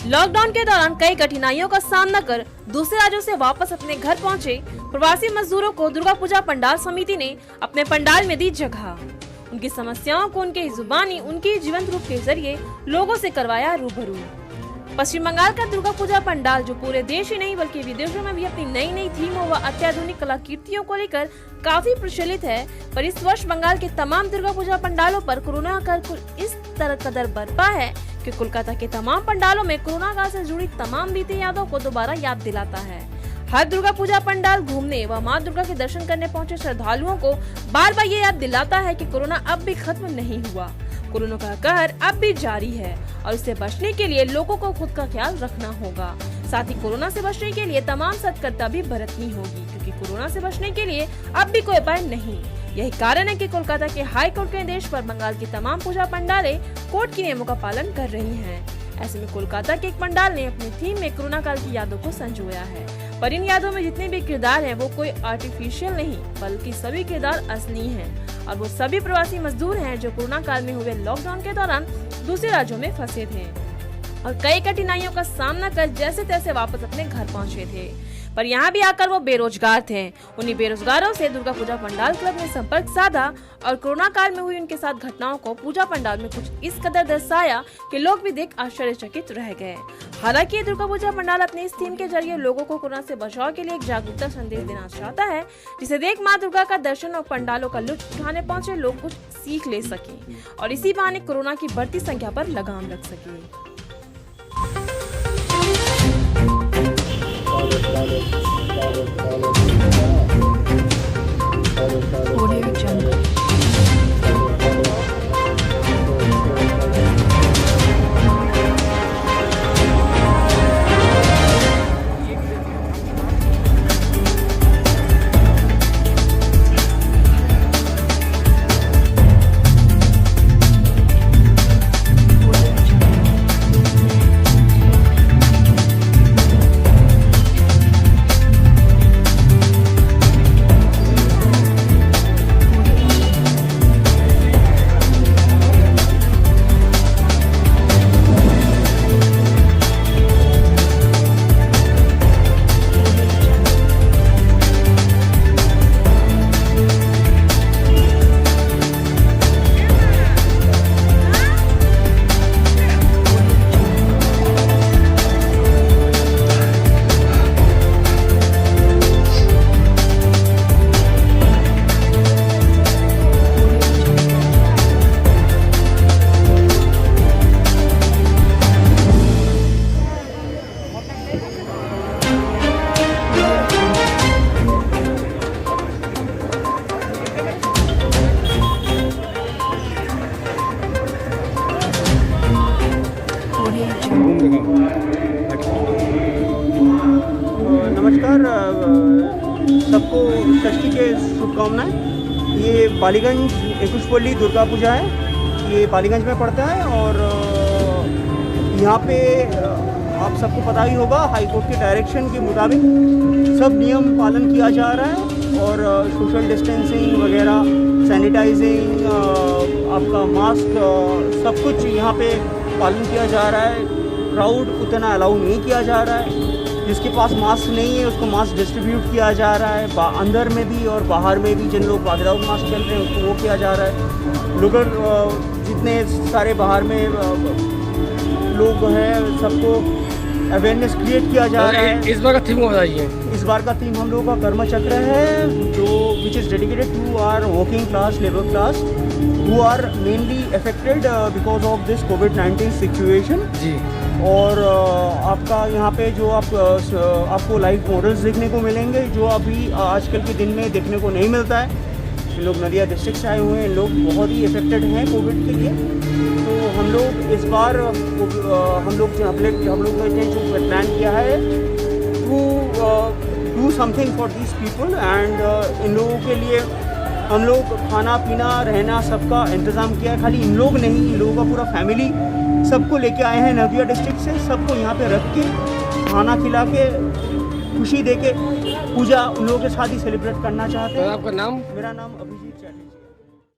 Lockdown के दौरान कई कठिनाइयों का सामना कर दूसरे राज्यों से वापस अपने घर पहुंचे प्रवासी मजदूरों को दुर्गा पूजा पंडाल समिति ने अपने पंडाल में दी जगह। उनकी समस्याओं को उनके जुबानी उनके जीवंत रूप के जरिए लोगों से करवाया रूबरू। पश्चिम बंगाल का दुर्गा पूजा पंडाल जो पूरे देश ही नहीं बल्कि विदेशों में भी अपनी नई नई थीमों व अत्याधुनिक कलाकृतियों को लेकर काफी प्रचलित है, पर इस वर्ष बंगाल के तमाम दुर्गा पूजा पंडालों पर कोरोना का कुल इस तरह कदर बरपा है कि कोलकाता के तमाम पंडालों में कोरोना काल से जुड़ी तमाम बीती यादों को दोबारा याद दिलाता है। हर दुर्गा पूजा पंडाल घूमने व मां दुर्गा के दर्शन करने पहुंचे श्रद्धालुओं को बार बार ये याद दिलाता है कि कोरोना अब भी खत्म नहीं हुआ। कोरोना का कहर अब भी जारी है और इससे बचने के लिए लोगों को खुद का ख्याल रखना होगा। साथ ही कोरोना से बचने के लिए तमाम सतर्कता भी बरतनी होगी, क्योंकि कोरोना से बचने के लिए अब भी कोई उपाय नहीं। यही कारण है कि कोलकाता के हाई कोर्ट के निर्देश पर बंगाल की तमाम पूजा पंडालें कोर्ट के नियमों का पालन कर रही हैं। ऐसे में कोलकाता के एक पंडाल ने अपनी थीम में कोरोना काल की यादों को संजोया है, पर इन यादों में जितने भी किरदार हैं वो कोई आर्टिफिशियल नहीं बल्कि सभी किरदार असली हैं और वो सभी प्रवासी मजदूर हैं जो कोरोना काल में हुए लॉकडाउन के दौरान दूसरे राज्यों में फंसे थे और कई कठिनाइयों का सामना कर जैसे तैसे वापस अपने घर पहुंचे थे, पर यहाँ भी आकर वो बेरोजगार थे। उन्हीं बेरोजगारों से दुर्गा पूजा पंडाल क्लब ने संपर्क साधा और कोरोना काल में हुई उनके साथ घटनाओं को पूजा पंडाल में कुछ इस कदर दर्शाया कि लोग भी देख आश्चर्यचकित रह गए। हालांकि ये दुर्गा पूजा पंडाल अपने इस थीम के जरिए लोगों को कोरोना से बचाव के लिए एक जागरूकता संदेश देना चाहता है, जिसे देख माँ दुर्गा का दर्शन और पंडालों का लुत्फ उठाने पहुंचे लोग कुछ सीख ले सके और इसी बहाने कोरोना की बढ़ती संख्या पर लगाम लग सके। Audio Jungle. नमस्कार, सबको षष्ठी के शुभकामनाएं। ये बालीगंज एकुशपल्ली दुर्गा पूजा है, ये बालीगंज में पड़ता है और यहाँ पे आप सबको पता ही होगा हाई कोर्ट के डायरेक्शन के मुताबिक सब नियम पालन किया जा रहा है और सोशल डिस्टेंसिंग वगैरह, सैनिटाइजिंग, आपका मास्क, सब कुछ यहाँ पे पालन किया जा रहा है। क्राउड उतना अलाउ नहीं किया जा रहा है। जिसके पास मास्क नहीं है उसको मास्क डिस्ट्रीब्यूट किया जा रहा है, अंदर में भी और बाहर में भी। जिन लोग विदाउट मास्क चल रहे हैं उसको वो किया जा रहा है। लोग जितने सारे बाहर में लोग हैं सबको अवेयरनेस क्रिएट किया जा रहा है। इस बार का थीम बताइए। इस बार का थीम हम लोगों का कर्म चक्र है, जो which is dedicated to our working class, labour class who are mainly affected because of this COVID-19 situation जी। और आपका यहाँ पे जो आपको लाइव मॉडल्स देखने को मिलेंगे जो अभी आजकल के दिन में देखने को नहीं मिलता है। इन लोग नदिया डिस्ट्रिक्ट से आए हुए हैं, लोग बहुत ही अफेक्टेड हैं कोविड के लिए। तो हम लोग इस बार हम लोग ने जो प्लान किया है to do something for these people and इन लोगों के लिए हम लोग खाना पीना रहना सबका इंतज़ाम किया है। खाली इन लोग नहीं, इन लोगों का पूरा फैमिली सबको लेके आए हैं नदिया डिस्ट्रिक्ट से। सबको यहाँ पे रख के खाना खिला के खुशी दे के पूजा उन लोगों के साथ ही सेलिब्रेट करना चाहते हैं। आपका नाम? मेरा नाम अभिजीत चैटर्जी।